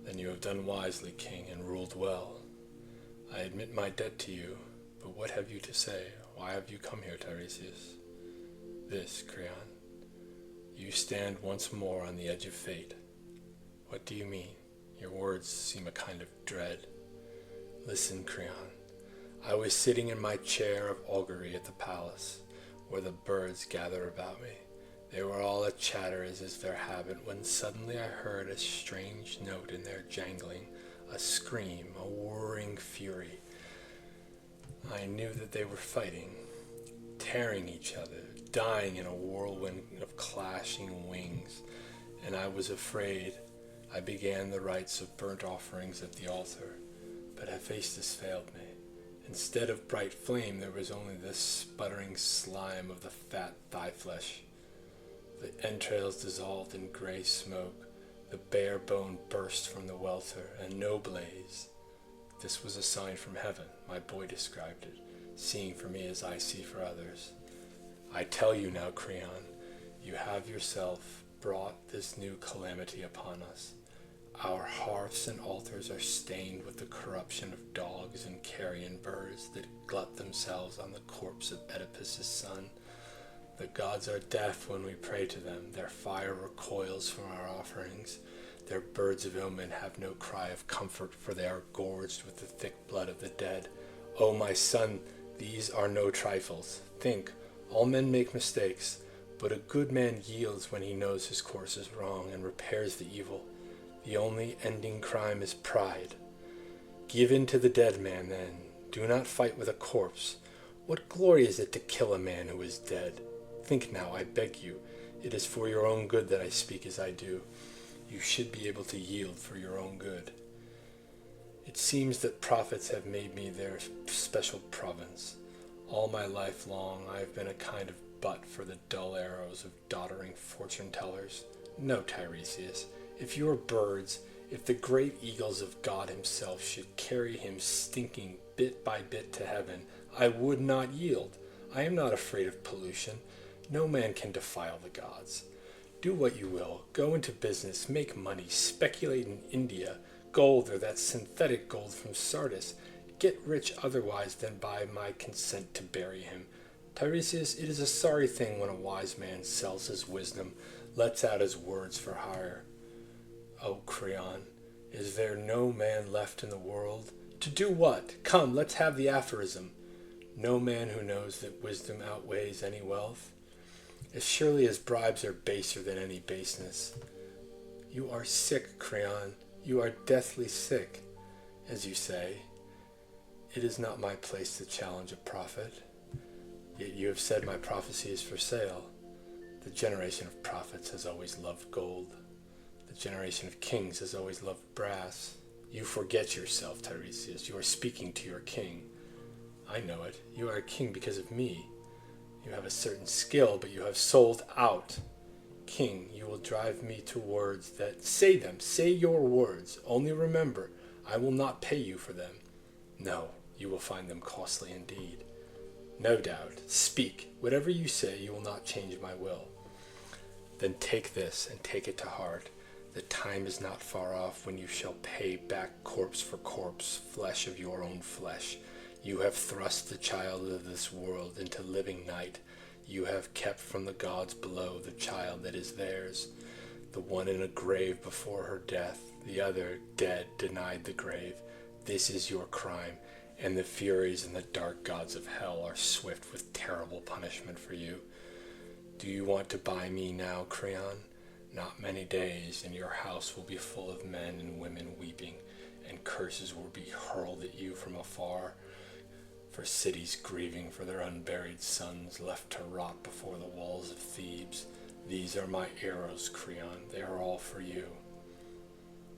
A: Then you have done wisely, king, and ruled well. I admit my debt to you, but what have you to say? Why have you come here, Tiresias? This, Creon. You stand once more on the edge of fate. What do you mean? Your words seem a kind of dread. Listen, Creon. I was sitting in my chair of augury at the palace, where the birds gather about me. They were all at chatter as is their habit, when suddenly I heard a strange note in their jangling, a scream, a whirring fury. I knew that they were fighting, tearing each other, dying in a whirlwind of clashing wings, and I was afraid. I began the rites of burnt offerings at the altar, but Hephaestus failed me. Instead of bright flame, there was only the sputtering slime of the fat thigh flesh. The entrails dissolved in grey smoke, the bare bone burst from the welter, and no blaze. This was a sign from heaven, my boy described it, seeing for me as I see for others. I tell you now, Creon, you have yourself brought this new calamity upon us. Our hearths and altars are stained with the corruption of dogs and carrion birds that glut themselves on the corpse of Oedipus' son. The gods are deaf when we pray to them. Their fire recoils from our offerings. Their birds of omen have no cry of comfort, for they are gorged with the thick blood of the dead. O my son, these are no trifles. Think, all men make mistakes, but a good man yields when he knows his course is wrong and repairs the evil. The only ending crime is pride. Give in to the dead man, then. Do not fight with a corpse. What glory is it to kill a man who is dead? Think now, I beg you. It is for your own good that I speak as I do. You should be able to yield for your own good. It seems that prophets have made me their special province. All my life long I have been a kind of butt for the dull arrows of doddering fortune-tellers. No, Tiresias, if your birds, if the great eagles of God himself should carry him stinking bit by bit to heaven, I would not yield. I am not afraid of pollution. No man can defile the gods. Do what you will. Go into business, make money, speculate in India, gold or that synthetic gold from Sardis. Get rich otherwise than by my consent to bury him. Tiresias, it is a sorry thing when a wise man sells his wisdom, lets out his words for hire. O Creon, is there no man left in the world? To do what? Come, let's have the aphorism. No man who knows that wisdom outweighs any wealth? As surely as bribes are baser than any baseness. You are sick, Creon. You are deathly sick, as you say. It is not my place to challenge a prophet. Yet you have said my prophecy is for sale. The generation of prophets has always loved gold. The generation of kings has always loved brass. You forget yourself, Tiresias. You are speaking to your king. I know it. You are a king because of me. You have a certain skill, but you have sold out. King, you will drive me to words that... Say them. Say your words. Only remember, I will not pay you for them. No, you will find them costly indeed. No doubt. Speak. Whatever you say, you will not change my will. Then take this and take it to heart. The time is not far off when you shall pay back corpse for corpse, flesh of your own flesh. You have thrust the child of this world into living night. You have kept from the gods below the child that is theirs. The one in a grave before her death, the other, dead, denied the grave. This is your crime, and the furies and the dark gods of hell are swift with terrible punishment for you. Do you want to buy me now, Creon? Not many days, and your house will be full of men and women weeping, and curses will be hurled at you from afar, for cities grieving for their unburied sons left to rot before the walls of Thebes. These are my arrows, Creon. They are all for you.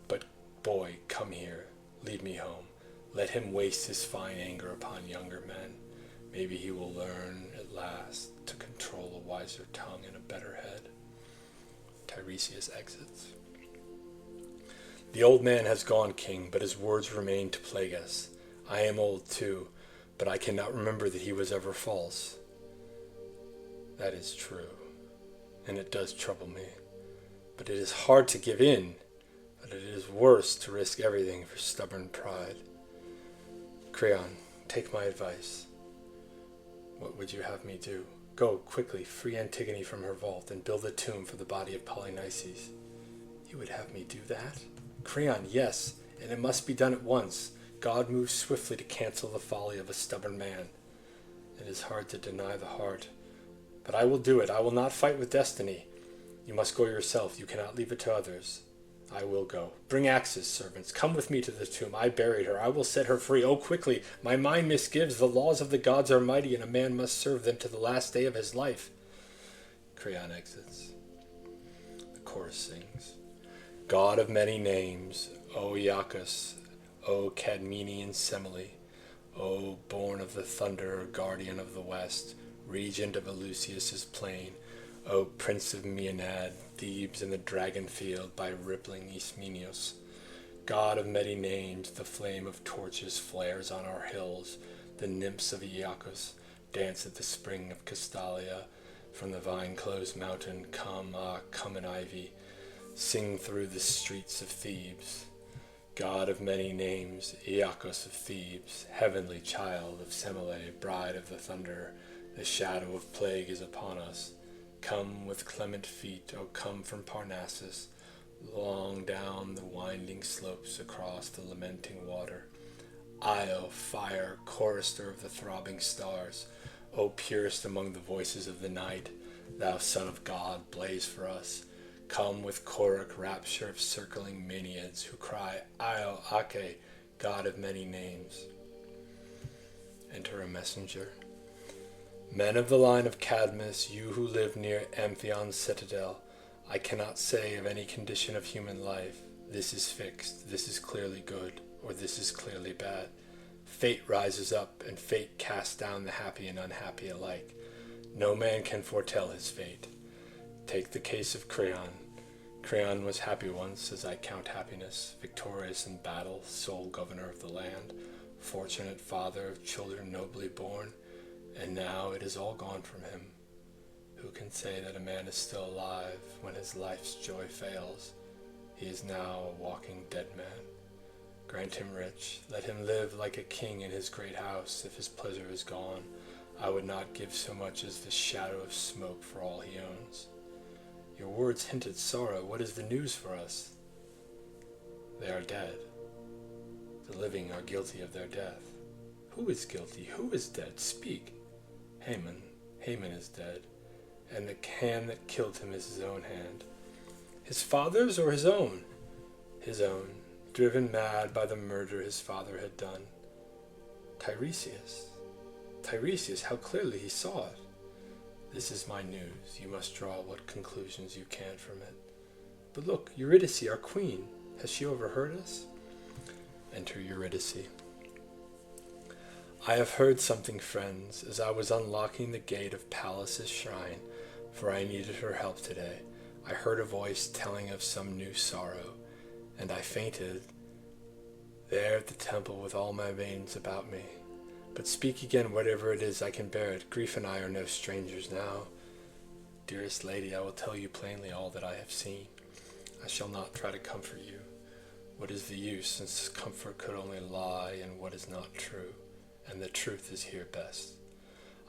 A: But, boy, come here. Lead me home. Let him waste his fine anger upon younger men. Maybe he will learn at last to control a wiser tongue and a better head. Tiresias exits. The old man has gone, king, but his words remain to plague us. I am old too, but I cannot remember that he was ever false. That is true, and it does trouble me. But it is hard to give in, but it is worse to risk everything for stubborn pride. Creon, take my advice. What would you have me do? Go, quickly, free Antigone from her vault, and build a tomb for the body of Polynices. You would have me do that? Creon, yes, and it must be done at once. God moves swiftly to cancel the folly of a stubborn man. It is hard to deny the heart. But I will do it. I will not fight with destiny. You must go yourself. You cannot leave it to others. I will go. Bring axes, servants. Come with me to the tomb. I buried her. I will set her free. Oh, quickly. My mind misgives. The laws of the gods are mighty, and a man must serve them to the last day of his life. Creon exits. The chorus sings. God of many names, O Iacchus, O Cadmenian Semele, O born of the thunder, guardian of the west, regent of Eleusis' plain, O prince of Maeonad, Thebes and the dragon field by rippling Ismenios. God of many names, the flame of torches flares on our hills, the nymphs of Iacchus dance at the spring of Castalia, From the vine-closed mountain come, ah, come in ivy, sing through the streets of Thebes. God of many names, Iacchos of Thebes, heavenly child of Semele, bride of the thunder, the shadow of plague is upon us. Come with clement feet, O come from Parnassus, long down the winding slopes across the lamenting water. Io, fire, chorister of the throbbing stars, O purest among the voices of the night, thou Son of God, blaze for us. Come with choric rapture of circling Maenads who cry, Io, Ake, God of many names. Enter a messenger. Men of the line of Cadmus, you who live near Amphion's citadel, I cannot say of any condition of human life, this is fixed, this is clearly good, or this is clearly bad. Fate rises up, and fate casts down the happy and unhappy alike. No man can foretell his fate. Take the case of Creon. Creon was happy once, as I count happiness, victorious in battle, sole governor of the land, fortunate father of children nobly born, and now it is all gone from him. Who can say that a man is still alive when his life's joy fails? He is now a walking dead man. Grant him rich, let him live like a king in his great house. If his pleasure is gone, I would not give so much as the shadow of smoke for all he owns. Your words hint at sorrow. What is the news for us? They are dead. The living are guilty of their death. Who is guilty? Who is dead? Speak. Haman. Haman is dead, and the hand that killed him is his own hand. His father's or his own? His own, driven mad by the murder his father had done. Tiresias. Tiresias, how clearly he saw it. This is my news. You must draw what conclusions you can from it. But look, Eurydice, our queen, has she overheard us? Enter Eurydice. I have heard something, friends, as I was unlocking the gate of Pallas's shrine, for I needed her help today. I heard a voice telling of some new sorrow, and I fainted there at the temple with all my veins about me. But speak again, whatever it is, I can bear it. Grief and I are no strangers now. Dearest lady, I will tell you plainly all that I have seen. I shall not try to comfort you. What is the use, since comfort could only lie in what is not true, and the truth is here best.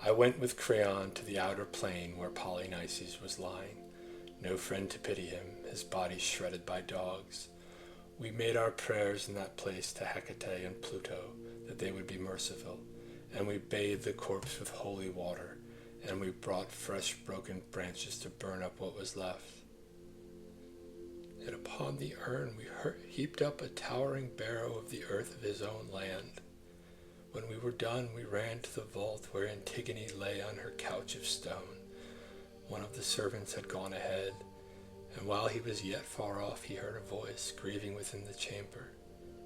A: I went with Creon to the outer plain where Polynices was lying. No friend to pity him, his body shredded by dogs. We made our prayers in that place to Hecate and Pluto, that they would be merciful, and we bathed the corpse with holy water, and we brought fresh broken branches to burn up what was left. And upon the urn we heaped up a towering barrow of the earth of his own land. When we were done, we ran to the vault where Antigone lay on her couch of stone. One of the servants had gone ahead, and while he was yet far off, he heard a voice grieving within the chamber,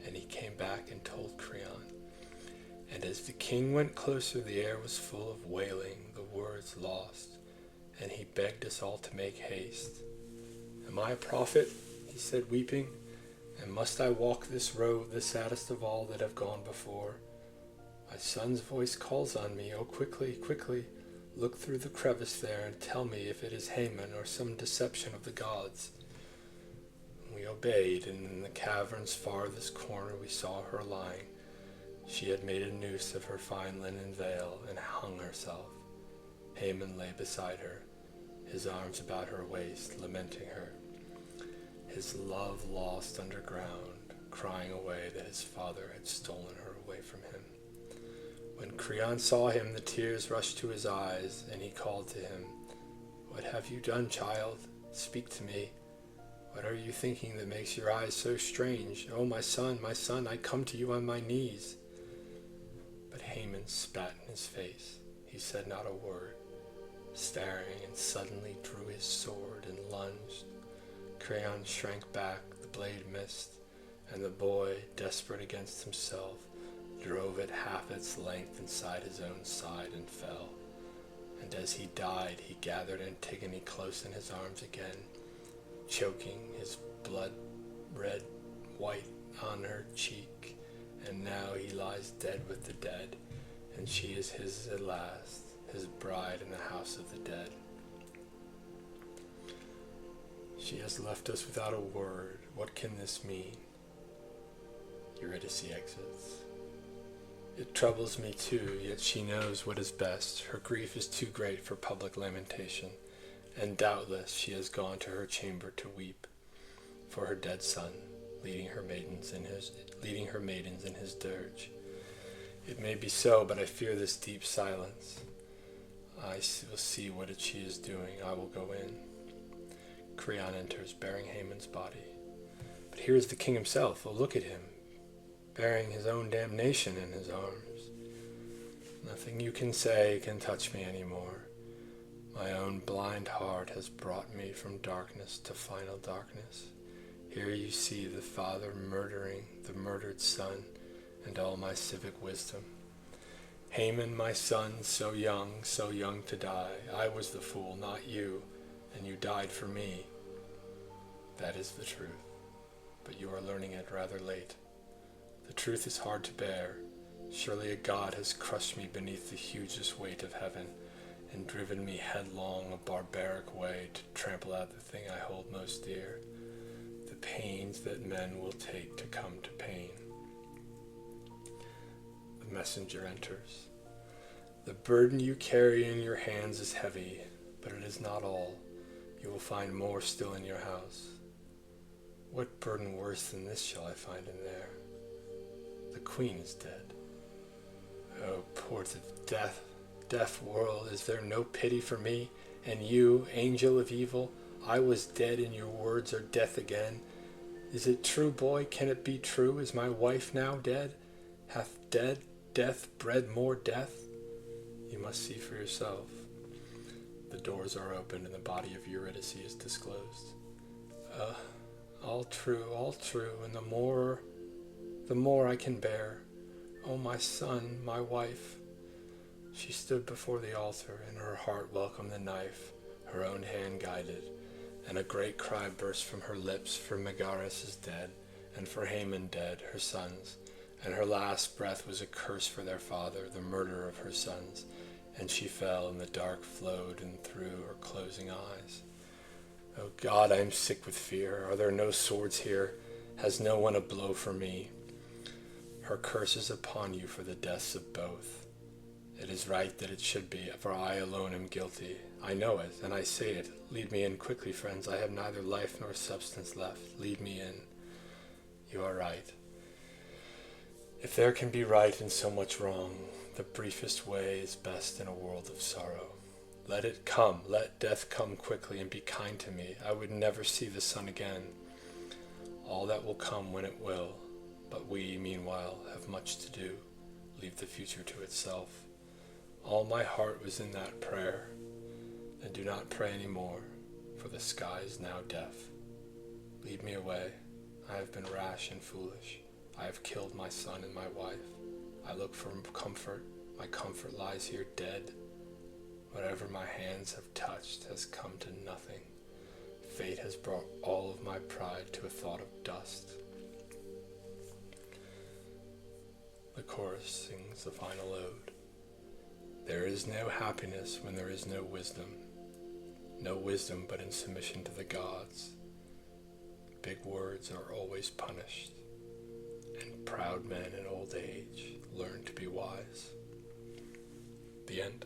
A: and he came back and told Creon. And as the king went closer, the air was full of wailing, the words lost, and he begged us all to make haste. Am I a prophet? He said, weeping, and must I walk this road, the saddest of all that have gone before? My son's voice calls on me, oh quickly, quickly, look through the crevice there and tell me if it is Haman or some deception of the gods. We obeyed, and in the cavern's farthest corner we saw her lying. She had made a noose of her fine linen veil and hung herself. Haman lay beside her, his arms about her waist, lamenting her, his love lost underground, crying away that his father had stolen her away from him. When Creon saw him, the tears rushed to his eyes, and he called to him, What have you done, child? Speak to me. What are you thinking that makes your eyes so strange? Oh, my son, I come to you on my knees. But Haman spat in his face. He said not a word, staring, and suddenly drew his sword and lunged. Creon shrank back, the blade missed, and the boy, desperate against himself, drove it half its length inside his own side and fell. And as he died, he gathered Antigone close in his arms again, choking, his blood red white on her cheek. And now he lies dead with the dead, and she is his at last, his bride in the house of the dead. She has left us without a word. What can this mean? Eurydice exits. It troubles me too, yet she knows what is best. Her grief is too great for public lamentation, and doubtless she has gone to her chamber to weep for her dead son, leading her maidens in his dirge. It may be so, but I fear this deep silence. I will see what she is doing. I will go in. Creon enters, bearing Haman's body. But here is the king himself. Oh, look at him, bearing his own damnation in his arms. Nothing you can say can touch me anymore. My own blind heart has brought me from darkness to final darkness. Here you see the father murdering the murdered son, and all my civic wisdom. Haman, my son, so young to die. I was the fool, not you, and you died for me. That is the truth, but you are learning it rather late. The truth is hard to bear. Surely a god has crushed me beneath the hugest weight of heaven and driven me headlong a barbaric way to trample out the thing I hold most dear, the pains that men will take to come to pain. The messenger enters. The burden you carry in your hands is heavy, but it is not all. You will find more still in your house. What burden worse than this shall I find in there? The queen is dead. Oh, ports of death, deaf world, is there no pity for me? And you, angel of evil, I was dead and your words are death again. Is it true, boy? Can it be true? Is my wife now dead? Hath death bred more death? You must see for yourself. The doors are opened and the body of Eurydice is disclosed. All true, and the more I can bear. Oh, my son, my wife. She stood before the altar, and her heart welcomed the knife, her own hand guided, and a great cry burst from her lips, for Megaris is dead, and for Haman dead, her sons, and her last breath was a curse for their father, the murderer of her sons, and she fell, and the dark flowed in through her closing eyes. Oh God, I am sick with fear. Are there no swords here? Has no one a blow for me? Her curse is upon you for the deaths of both. It is right that it should be, for I alone am guilty. I know it, and I say it. Lead me in quickly, friends. I have neither life nor substance left. Lead me in. You are right. If there can be right in so much wrong, the briefest way is best in a world of sorrow. Let it come, let death come quickly and be kind to me. I would never see the sun again. All that will come when it will, but we, meanwhile, have much to do. Leave the future to itself. All my heart was in that prayer, and do not pray any more, for the sky is now deaf. Lead me away. I have been rash and foolish. I have killed my son and my wife. I look for comfort. My comfort lies here dead. Whatever my hands have touched has come to nothing. Fate has brought all of my pride to a thought of dust. The chorus sings the final ode. There is no happiness when there is no wisdom but in submission to the gods. Big words are always punished, and proud men in old age learn to be wise. The end.